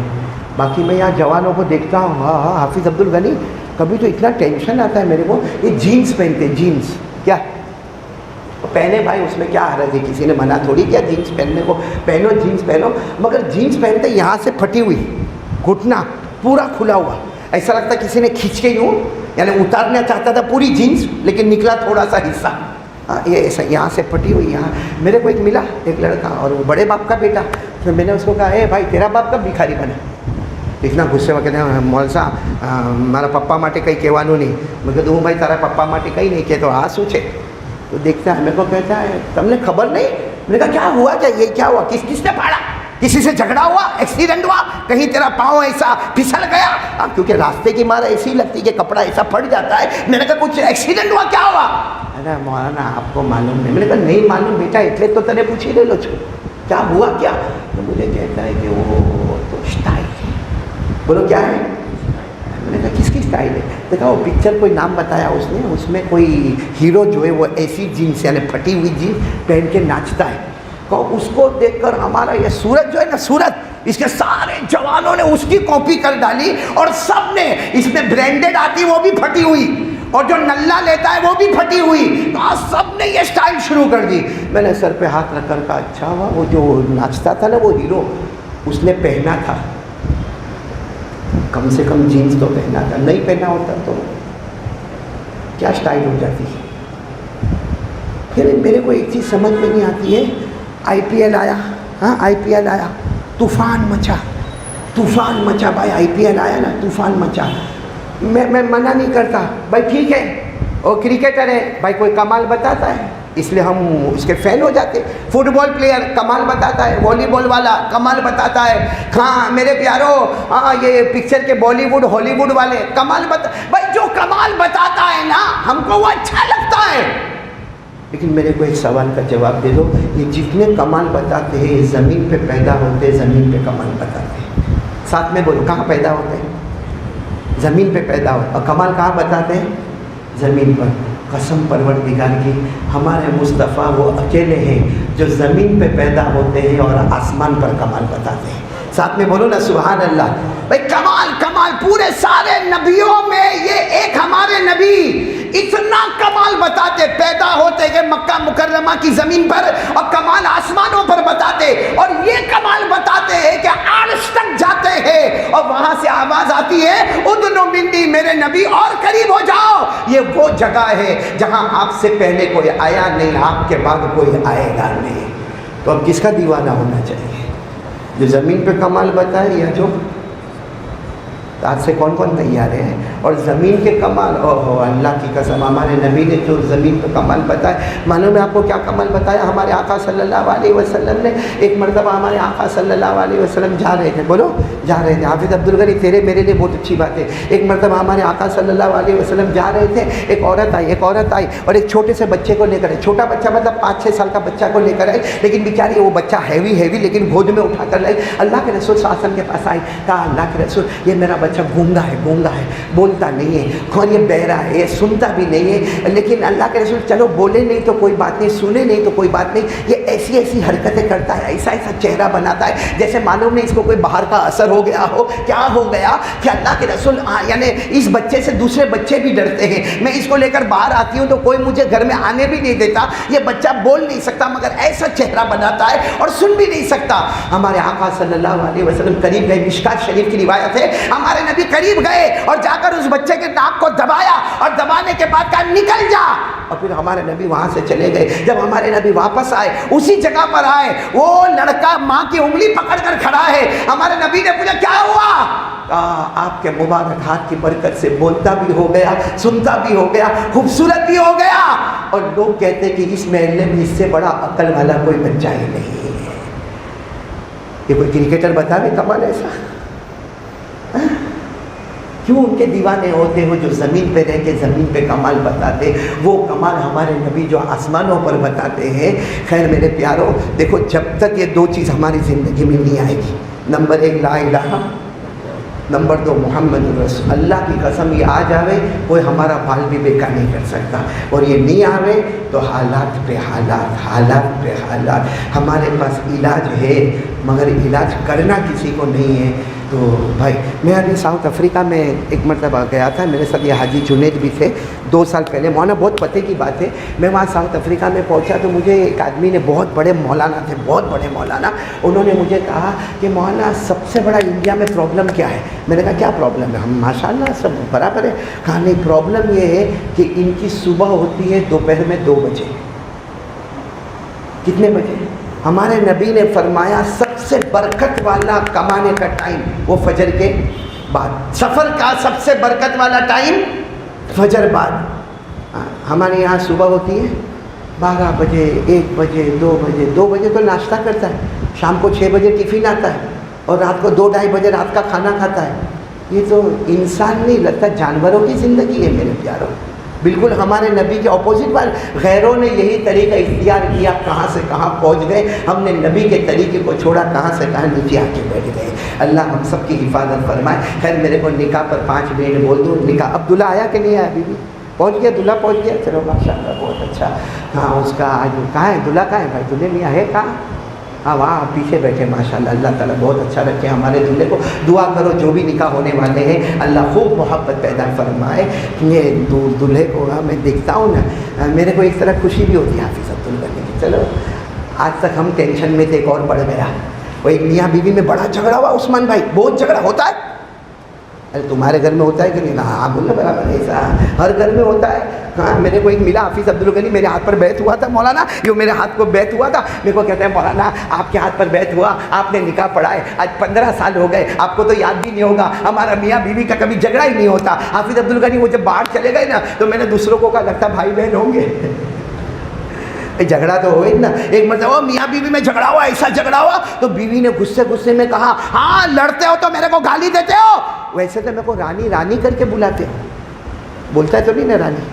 باقی میں یہاں جوانوں کو دیکھتا ہوں، ہاں ہاں حافظ عبد الغنی، کبھی تو اتنا ٹینشن آتا ہے میرے کو، یہ جینس پہنتے، جینس کیا پہنے بھائی، اس میں کیا حرج ہے؟ کسی نے منع تھوڑی کیا جینس پہننے کو، پہنو جینس پہنو، مگر جینس پہنتے یہاں سے پھٹی ہوئی، گھٹنا پورا کھلا ہوا، ایسا لگتا ہے کسی نے کھینچ کے یوں، یعنی اتارنا چاہتا تھا پوری جینس لیکن نکلا تھوڑا سا حصہ، یہ ایسا یہاں سے پھٹی ہوئی۔ یہاں میرے کو ایک ملا ایک لڑکا، اور وہ بڑے باپ کا بیٹا، پھر میں نے اس کو کہا اے بھائی تیرا باپ کب بھکاری بنا؟ اتنا غصے میں کہتے ہیں مول صاحب ہمارا پپا ماٹے کئی کہوانو نہیں، میں کہتا ہوں بھائی تارا پپا ماٹے کئی نہیں کہ تو ہاں سوچے، تو دیکھتا ہے میرے کو کہتا ہے تم نے خبر نہیں؟ میں نے کہا کیا ہوا، کیا یہ کیا ہوا، کس نے پھاڑا، کسی سے جھگڑا ہوا، ایکسیڈنٹ ہوا، کہیں تیرا پاؤں ایسا پھسل گیا؟ کیونکہ راستے کی مارا ایسی لگتی کہ کپڑا ایسا پھٹ جاتا ہے۔ میں نے کہا کچھ ایکسیڈنٹ ہوا، کیا ہوا؟ ارے مولانا آپ کو معلوم نہیں؟ میں نے کہا نہیں معلوم بیٹا، اتنے تو تنے پوچھی لے لو کیا ہوا کیا؟ تو مجھے کہتا ہے کہ وہ تو اسٹائل ہے۔ بولو کیا ہے؟ میں نے کہا کس کی اسٹائل ہے؟ دیکھا وہ پکچر کوئی نام بتایا اس نے، اس میں کوئی ہیرو جو ہے وہ ایسی جینس یعنی پھٹی ہوئی جینس پہن کے ناچتا ہے، تو اس کو دیکھ کر ہمارا یہ سورج جو ہے نا، سورج، اس کے سارے جوانوں نے اس کی کاپی کر ڈالی، اور سب نے اس میں برانڈڈ آتی وہ بھی پھٹی ہوئی، اور جو نلہ لیتا ہے وہ بھی پھٹی ہوئی، تو سب نے یہ سٹائل شروع کر دی۔ میں نے سر پہ ہاتھ رکھ کر کہا اچھا ہوا وہ جو ناچتا تھا نا وہ ہیرو، اس نے پہنا تھا، کم سے کم جینس تو پہنا تھا، نہیں پہنا ہوتا تو کیا سٹائل ہو جاتی۔ پھر میرے کو ایک چیز سمجھ میں نہیں آتی ہے، آئی پی ایل آیا، ہاں آئی پی ایل آیا، طوفان مچا بھائی، آئی پی ایل آیا نا طوفان مچا۔ میں منع نہیں کرتا بھائی، ٹھیک ہے وہ کرکٹر ہے بھائی، کوئی کمال بتاتا ہے اس لیے ہم اس کے فین ہو جاتے، فٹ بال پلیئر کمال بتاتا ہے، والی بال والا کمال بتاتا ہے، ہاں میرے پیارو ہاں یہ پکچر کے بالی ووڈ ہالی ووڈ والے کمال بھائی جو کمال بتاتا ہے نا ہم کو وہ اچھا لگتا ہے۔ لیکن میرے کو ایک سوال کا جواب دے دو، یہ جتنے کمال بتاتے ہیں یہ زمین پہ پیدا ہوتے، زمین پہ کمال بتاتے ہیں، ساتھ میں بولو کہاں پیدا ہوتے ہیں؟ زمین پہ پیدا ہو، اور کمال کہاں بتاتے ہیں؟ زمین پر۔ قسم پروردگار کی ہمارے مصطفیٰ وہ اکیلے ہیں جو زمین پہ پیدا ہوتے ہیں اور آسمان پر کمال بتاتے ہیں، ساتھ میں بولو نا سبحان اللہ۔ بھائی کمال پورے سارے نبیوں میں یہ ایک ہمارے نبی اتنا کمال بتاتے، پیدا ہوتے کہ مکہ مکرمہ کی زمین پر، اور کمال آسمانوں پر بتاتے، اور یہ کمال بتاتے ہیں کہ عرش تک جاتے ہیں اور وہاں سے آواز آتی ہے ادنو منی، میرے نبی اور قریب ہو جاؤ۔ یہ وہ جگہ ہے جہاں آپ سے پہلے کوئی آیا نہیں، آپ کے بعد کوئی آئے گا نہیں۔ تو اب کس کا دیوانہ ہونا چاہیے؟ جو زمین پہ کمال بتائے یا جو تو آج سے کون کون تیار ہیں؟ اور زمین کے کمال، اوہ اللہ کی قسم، ہمارے نبی نے جو زمین پہ کمال بتایا، معلوم ہے آپ کو کیا کمال بتایا؟ ہمارے آقا صلی اللہ علیہ وسلم نے ایک مرتبہ، ہمارے آقا صلی اللہ علیہ وسلم جا رہے تھے، بولو جا رہے تھے، حافظ عبدالغنی تیرے میرے لیے بہت اچھی بات ہے، ایک مرتبہ ہمارے آقا صلی اللہ علیہ وسلم جا رہے تھے، ایک عورت آئی اور ایک چھوٹے سے بچے کو لے کر آئی، چھوٹا بچہ مطلب 5-6 سال کا بچہ کو لے کر آئی، لیکن بیچاری وہ بچہ ہیوی لیکن گود میں اٹھا کر لائی، اللہ کے رسول صلی اللہ علیہ وسلم کے پاس آئی، کہا اللہ کے رسول یہ میرا بچہ گونگا ہے، بولتا نہیں ہے، اور یہ بہرا ہے، یہ سنتا بھی نہیں ہے، لیکن اللہ کے رسول چلو بولے نہیں تو کوئی بات نہیں، سنے نہیں تو کوئی بات نہیں، یہ ایسی حرکتیں کرتا ہے، ایسا چہرہ بناتا ہے جیسے معلوم نہیں اس کو کوئی باہر کا اثر ہو گیا ہو، کیا ہو گیا کہ اللہ کے رسول یعنی اس بچے سے دوسرے بچے بھی ڈرتے ہیں، میں اس کو لے کر باہر آتی ہوں تو کوئی مجھے گھر میں آنے بھی نہیں دیتا، یہ بچہ بول نہیں سکتا مگر ایسا چہرہ بناتا ہے اور سن بھی نہیں سکتا۔ ہمارے آقا صلی اللہ علیہ وسلم قریب گئے، مشکات شریف کی روایت ہے، ہمارے نبی قریب گئے اور جا کر اس بچے کے ناک کو دبایا اور دبانے کے بعد کہا نکل جا، اور پھر ہمارے نبی وہاں سے چلے گئے۔ جب ہمارے نبی واپس آئے، اسی جگہ پر آئے، وہ لڑکا ماں کی انگلی پکڑ کر کھڑا ہے، ہمارے نبی نے پوچھا کیا ہوا؟ کہا آپ کے مبارک ہاتھ کی برکت سے بولتا بھی ہو گیا، سنتا بھی ہو گیا، خوبصورت بھی ہو گیا، اور لوگ کہتے ہیں کہ اس محلے میں اس سے بڑا عقل والا کوئی بچہ ہی نہیں ہے۔ یہ کوئی کرکٹر بتا دے کمال ایسا؟ کیوں ان کے دیوانے ہوتے ہو جو زمین پہ رہ کے زمین پہ کمال بتاتے؟ وہ کمال ہمارے نبی جو آسمانوں پر بتاتے ہیں۔ خیر میرے پیارو، دیکھو جب تک یہ دو چیز ہماری زندگی میں نہیں آئے گی، نمبر 1 لا الہ، نمبر 2 محمد رسول اللہ کی قسم، یہ آ جاوے کوئی ہمارا بال بھی بیکار نہیں کر سکتا، اور یہ نہیں آوے تو حالات پہ حالات ہمارے پاس علاج ہے مگر علاج کرنا کسی کو نہیں ہے۔ تو بھائی میں ابھی ساؤتھ افریقہ میں ایک مرتبہ گیا تھا، میرے ساتھ یہ حاجی جنید بھی تھے 2 سال پہلے، مولانا بہت پتے کی بات ہے، میں وہاں ساؤتھ افریقہ میں پہنچا تو مجھے ایک آدمی نے، بہت بڑے مولانا تھے، بہت بڑے مولانا، انہوں نے مجھے کہا کہ مولانا سب سے بڑا انڈیا میں پرابلم کیا ہے؟ میں نے کہا کیا پرابلم ہے؟ ہم ماشاءاللہ سب برابر ہے۔ کہا نہیں، پرابلم یہ ہے کہ ان کی صبح ہوتی ہے دوپہر میں 2 بجے۔ کتنے بجے؟ ہمارے نبی نے فرمایا سب سے برکت والا کمانے کا ٹائم وہ فجر کے بعد، سفر کا سب سے برکت والا ٹائم فجر بعد۔ ہمارے یہاں صبح ہوتی ہے 12 بجے، 1 بجے، 2 بجے، 2 بجے تو ناشتہ کرتا ہے، شام کو 6 بجے ٹفن آتا ہے، اور رات کو 2-2:30 بجے رات کا کھانا کھاتا ہے۔ یہ تو انسان نہیں لگتا، جانوروں کی زندگی ہے میرے پیاروں، بالکل ہمارے نبی کے اپوزٹ پر۔ غیروں نے یہی طریقہ اختیار کیا، کہاں سے کہاں پہنچ گئے، ہم نے نبی کے طریقے کو چھوڑا، کہاں سے کہاں نیچے آ کے بیٹھ گئے۔ اللہ ہم سب کی حفاظت فرمائے۔ خیر میرے کو نکاح پر 5 منٹ بول دوں، نکاح عبداللہ آیا کہ نہیں آیا؟ بیوی پہنچ گیا، دلہا پہنچ گیا، چلو ماشاء اللہ بہت اچھا۔ ہاں اس کا آج کہاں ہے دلہا؟ کہاں ہے بھائی؟ دلہے میاں ہے کہاں؟ ہاں وہاں پیچھے بیٹھے، ماشاءاللہ اللہ تعالیٰ بہت اچھا رکھے ہمارے دلہے کو۔ دعا کرو جو بھی نکاح ہونے والے ہیں اللہ خوب محبت پیدا فرمائے۔ یہ دلہے کو میں دیکھتا ہوں نا، میرے کو ایک طرح خوشی بھی ہوتی ہے حافظ عبدالغنی کی، چلو آج تک ہم ٹینشن میں تھے، ایک اور بڑھ گیا۔ وہ ایک میاں بیوی میں بڑا جھگڑا ہوا عثمان بھائی، بہت جھگڑا ہوتا ہے۔ ارے تمہارے گھر میں ہوتا ہے کہ نہیں؟ ہاں بولنا برابر، ایسا ہر گھر میں ہوتا ہے۔ ہاں میرے کو ایک ملا حافظ عبدالغنی، میرے ہاتھ پر بیعت ہوا تھا مولانا، یہ میرے ہاتھ کو بیعت ہوا تھا، میرے کو کہتے ہیں مولانا آپ کے ہاتھ پر بیعت ہوا، آپ نے نکاح پڑھا ہے، آج 15 سال ہو گئے، آپ کو تو یاد بھی نہیں ہوگا، ہمارا میاں بیوی کا کبھی جھگڑا ہی نہیں ہوتا۔ حافظ عبدالغنی وہ جب باہر چلے گئے نا تو میں نے دوسروں کو کہا لگتا بھائی بہن ہوں گے، جھگڑا تو ہوئے نا۔ ایک مرتبہ میاں بیوی میں جھگڑا ہوا، ایسا جھگڑا ہوا تو بیوی نے غصے میں کہا ہاں لڑتے ہو تو میرے کو گالی دیتے ہو، ویسے تو میرے کو رانی رانی کر کے بلاتے ہو، بولتا ہے تو نہیں نا رانی؟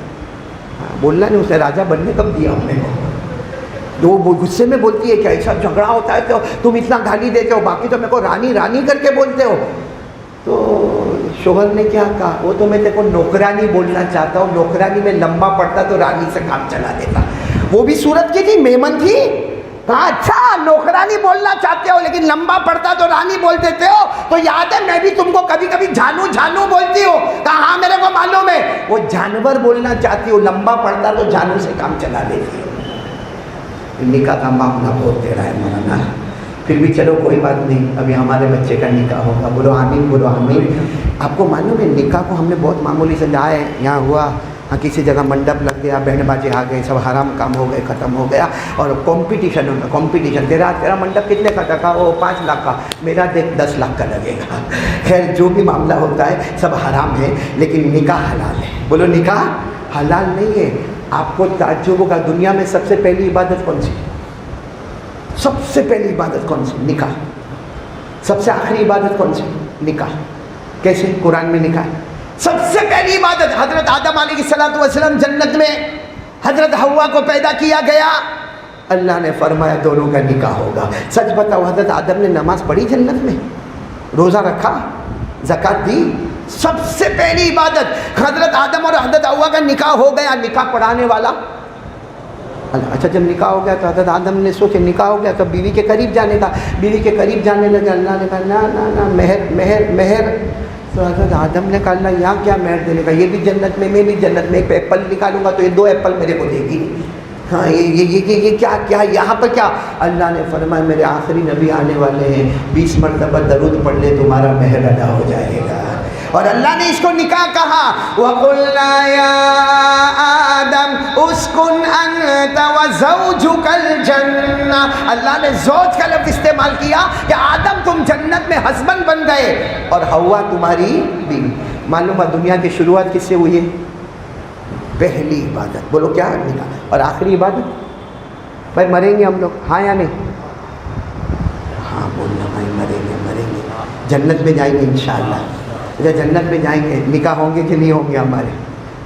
ہاں بولنا نہیں، اسے راجا بننے کب دیا ہم نے کو؟ وہ غصے میں بولتی ہے کہ ایسا جھگڑا ہوتا ہے تو تم اتنا گالی دیتے ہو، باقی تو میرے کو رانی رانی کر کے بولتے ہو۔ تو شوہر نے کیا کہا، وہ تو میں تیرے کو نوکرانی بولنا چاہتا ہوں، نوکرانی میں لمبا پڑتا تو رانی سے کام چلا دیتا۔ وہ بھی صورت کی تھی، میمن تھی، کہا اچھا نوکرانی بولنا چاہتے ہو لیکن لمبا پڑتا تو رانی بول دیتے ہو، تو یاد ہے میں بھی تم کو کبھی کبھی جھانو جھانو بولتی ہوں؟ کہا ہاں میرے کو معلوم ہے، وہ جانور بولنا چاہتی ہو، لمبا پڑتا تو جانو سے کام چلا دیتی ہو۔ نکاح کا معاملہ بہت ٹیڑھا ہے مولانا، پھر بھی چلو کوئی بات نہیں، ابھی ہمارے بچے کا نکاح ہوگا، بولو آمین، بولو آمین۔ آپ کو معلوم ہے نکاح کو ہم نے بہت معمولی سے لائے، یہاں ہوا ہاں کسی جگہ منڈپ لگ گیا، بینڈ باجے آ گئے، سب حرام کام ہو گئے، ختم ہو گیا، اور کمپٹیشن ہوگا، کمپٹیشن تیرا منڈپ کتنے کا تھا؟ وہ 5 لاکھ کا، میرا دیکھ 10 لاکھ کا لگے گا۔ خیر جو بھی معاملہ ہوتا ہے سب حرام ہے، لیکن نکاح حلال ہے۔ بولو نکاح حلال نہیں ہے۔ آپ کو تعجب ہوگا دنیا میں سب سے پہلی عبادت کون سی؟ سب سے پہلی عبادت کون سی؟ نکاح۔ سب سے آخری عبادت کون سی؟ نکاح۔ کیسے؟ قرآن میں نکاح ہے۔ سب سے پہلی عبادت حضرت آدم علیہ السلام جنت میں حضرت حوا کو پیدا کیا گیا، اللہ نے فرمایا دونوں کا نکاح ہوگا۔ سچ بتاؤ حضرت آدم نے نماز پڑھی جنت میں؟ روزہ رکھا؟ زکوٰۃ دی؟ سب سے پہلی عبادت حضرت آدم اور حضرت حوا کا نکاح ہو گیا۔ نکاح پڑھانے والا اللہ۔ اچھا جب نکاح ہو گیا تو حضرت آدم نے سوچے نکاح ہو گیا تو بیوی کے قریب جانے کا، بیوی کے قریب جانے لگے، اللہ نے کہا نا مہر مہر مہر۔ تو حضرت آدم نے کہا اللہ یہاں کیا مہر دینے کا؟ یہ بھی جنت میں، میں بھی جنت میں، ایک ایپل نکالوں گا تو یہ 2 ایپل میرے کو دے گی۔ ہاں یہ کیا یہاں پر کیا؟ اللہ نے فرمایا میرے آخری نبی آنے والے ہیں، 20 مرتبہ درود پڑھ لے تمہارا مہر ادا ہو جائے گا۔ اور اللہ نے اس کو نکاح کہا، وَقُلْنَا يَا آدَمْ اُسْكُنْ أَنْتَ وَزَوْجُكَ الْجَنَّةَ۔ اللہ نے زوج کا لفظ استعمال کیا کہ آدم تم جنت میں ہسبینڈ بن گئے اور حوا تمہاری بیوی۔ معلوم ہے دنیا کی شروعات کس سے ہوئی ہے؟ پہلی عبادت بولو کیا؟ نکاح۔ اور آخری عبادت بھائی مریں گے ہم لوگ، ہاں یا نہیں؟ ہاں بولنا بھائی مریں گے، جنت میں جائیں گے انشاءاللہ۔ اچھا جنت میں جائیں گے، نکاح ہوں گے کہ نہیں ہوں گے ہمارے؟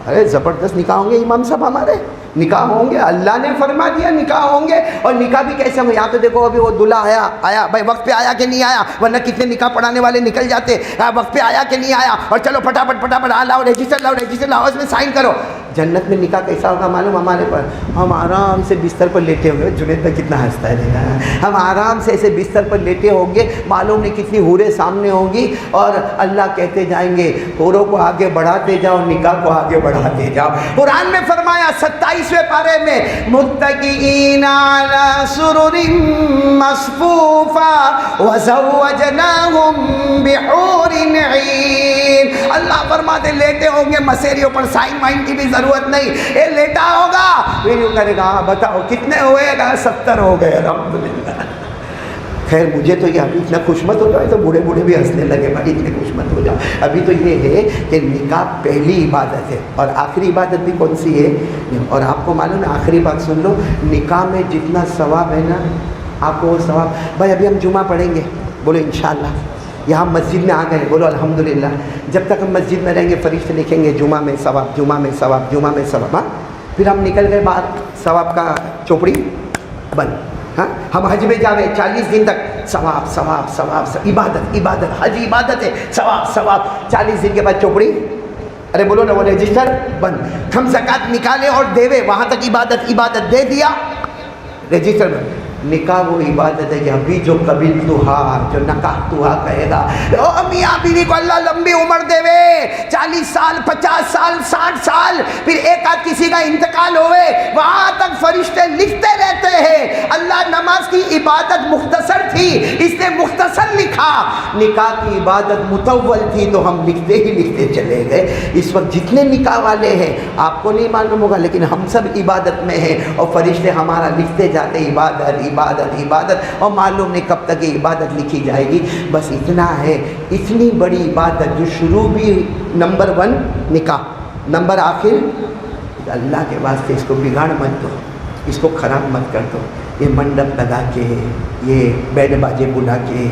ارے زبردست نکاح ہوں گے امام صاحب، ہمارے نکاح ہوں گے، اللہ نے فرما دیا نکاح ہوں گے۔ اور نکاح بھی کیسے ہوں گے؟ یہاں تو دیکھو ابھی وہ دلہا آیا بھائی وقت پہ آیا کہ نہیں آیا؟ ورنہ کتنے نکاح پڑھانے والے نکل جاتے، وقت پہ آیا کہ نہیں آیا، اور چلو پھٹافٹ لاؤ رجسٹر لاؤ اس میں سائن کرو۔ جنت میں نکاح کیسا ہوگا معلوم ہمارے پر؟ ہم آرام سے بستر پر لیٹے ہوئے، جنید بھائی کتنا ہنستا ہے دیکھا، ہم آرام سے ایسے بستر پر لیٹے ہوں گے، معلوم نہیں کتنی حوریں سامنے ہوں گی، اور اللہ کہتے جائیں گے حوروں کو آگے بڑھاتے جاؤ، نکاح کو آگے بڑھاتے جاؤ۔ قرآن میں فرمایا 27ویں پارے میں متکئین علی سرر مصفوفہ وزوجناہم بحور عین۔ اللہ فرماتے لیٹے ہوں گے مسیریوں پر، سائن وائن کی بھی ضرورت نہیں، یہ لیٹا ہوگا پھر یوں کرے گا بتاؤ کتنے ہوئے گا؟ 70 ہو گئے الحمدللہ۔ خیر مجھے تو یہ ابھی اتنا خوشمت ہو جائے تو بوڑھے بھی ہنسنے لگے بھائی اتنے خوشمت ہو جاؤ۔ ابھی تو یہ ہے کہ نکاح پہلی عبادت ہے، اور آخری عبادت بھی کون سی ہے؟ اور آپ کو معلوم ہے آخری بات سن لو، نکاح میں جتنا ثواب ہے نا آپ کو وہ ثواب، بھائی ابھی ہم جمعہ پڑھیں گے، بولو انشاءاللہ۔ یہاں مسجد میں آ گئے، بولو الحمدللہ۔ جب تک ہم مسجد میں رہیں گے فرشتے لکھیں گے جمعہ میں ثواب، جمعہ میں ثواب، جمعہ میں ثواب۔ ہاں پھر ہم نکل گئے باہر، ثواب کا چوپڑی بند۔ ہاں ہم حج میں جاوے 40 دن تک ثواب ثواب ثواب، عبادت حج عبادت ہے، ثواب 40 دن کے بعد چوپڑی، ارے بولو نا وہ رجسٹر بند۔ ہم زکوٰۃ نکالے اور دیوے وہاں تک عبادت دے دیا، رجسٹر بند۔ نکاح وہ عبادت ہے کہ ابھی جو قبلتھا جو نکاحتھا کہے گا، او میاں بیوی کو اللہ لمبی عمر دے وے، 40 سال 50 سال 60 سال، پھر ایک آدھ کسی کا انتقال ہوئے وہاں تک فرشتے لکھتے رہتے ہیں۔ اللہ نماز کی عبادت مختصر تھی اس نے مختصر لکھا، نکاح کی عبادت مطول تھی تو ہم لکھتے چلے گئے۔ اس وقت جتنے نکاح والے ہیں آپ کو نہیں معلوم ہوگا لیکن ہم سب عبادت میں ہیں، اور فرشتے ہمارا لکھتے جاتے عبادت اور معلوم نہیں کب تک یہ عبادت لکھی جائے گی۔ بس اتنا ہے، اتنی بڑی عبادت جو شروع بھی نمبر 1 نکاح، نمبر آخر اللہ کے واسطے اس کو بگاڑ مت دو، اس کو خراب مت کر دو۔ یہ منڈپ لگا کے، یہ بینڈ باجے بلا کے،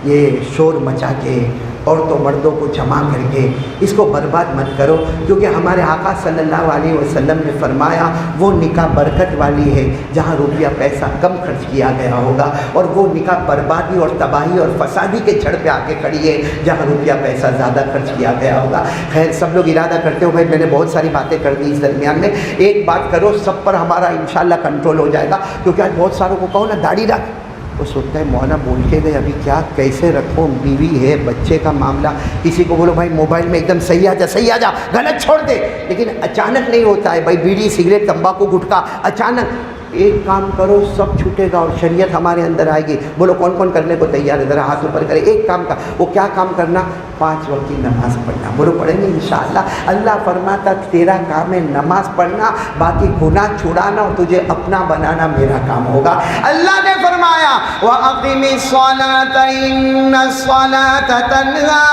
یہ شور مچا کے، عورتوں مردوں کو جمع کر کے اس کو برباد مت کرو، کیونکہ ہمارے آقا صلی اللہ علیہ وسلم نے فرمایا وہ نکاح برکت والی ہے جہاں روپیہ پیسہ کم خرچ کیا گیا ہوگا، اور وہ نکاح بربادی اور تباہی اور فسادی کے جڑ پہ آ کے کھڑی ہے جہاں روپیہ پیسہ زیادہ خرچ کیا گیا ہوگا۔ خیر سب لوگ ارادہ کرتے ہو بھائی میں نے بہت ساری باتیں کر دی اس درمیان میں، ایک بات کرو سب پر ہمارا انشاءاللہ کنٹرول ہو جائے گا، کیونکہ آج بہت ساروں کو کہو نا داڑھی رکھ، وہ سوچتا ہے مولانا بول کے گئے ابھی کیا کیسے رکھوں، بیوی ہے بچے کا معاملہ، کسی کو بولو بھائی موبائل میں ایک دم صحیح آ جا غلط چھوڑ دے، لیکن اچانک نہیں ہوتا ہے بھائی، بیڑی سگریٹ تمباکو گٹکا اچانک ایک کام کرو سب چھوٹے گا اور شریعت ہمارے اندر آئے گی. بولو کون کون کرنے کو تیار ہے؟ ذرا ہاتھ اوپر کرے. ایک کام کا وہ کیا کام کرنا؟ 5 وقت کی نماز پڑھنا. بولو پڑھیں گے انشاءاللہ. اللہ فرماتا تیرا کام ہے نماز پڑھنا، باقی گناہ چھڑانا اور تجھے اپنا بنانا میرا کام ہوگا. اللہ نے فرمایا وَأَقِمِ الصَّلَاةَ إِنَّ الصَّلَاةَ تَنْهَى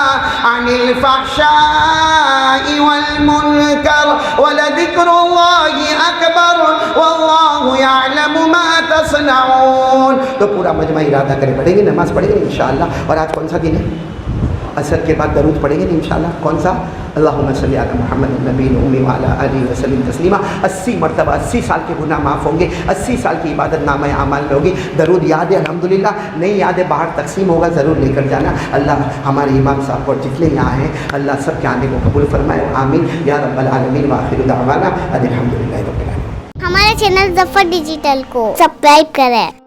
عَنِ الْفَحْشَاءِ وَالْمُنكَرِ وَلَذِكْرُ اللَّهِ أَكْبَرُ وَاللَّهُ يَعْلَمُ مَا تَصْنَعُونَ. تو پورا مجمع ارادہ کرے پڑھیں گے، نماز پڑھیں گے انشاءاللہ. اور آج کون سا دن ہے؟ عصر کے بعد درود پڑھیں گے انشاءاللہ. کون سا؟ اللہم صلی علی محمد النبی الامی وعلی آلہ وسلم تسلیما. 80 مرتبہ 80 سال کے گناہ معاف ہوں گے. 80 سال کی عبادت نامہ اعمال میں ہوگی. درود یاد ہے الحمدللہ، نہیں یاد ہے باہر تقسیم ہوگا، ضرور لے کر جانا. اللہ ہمارے امام صاحب اور جتنے یہاں ہیں اللہ سب کے آنے کو قبول فرمائے. آمین یا رب العالمین. وآخر دعوانا الحمدللہ رب العالمین. ہمارے چینل ظفر ڈیجیٹل کو سبسکرائب کریں.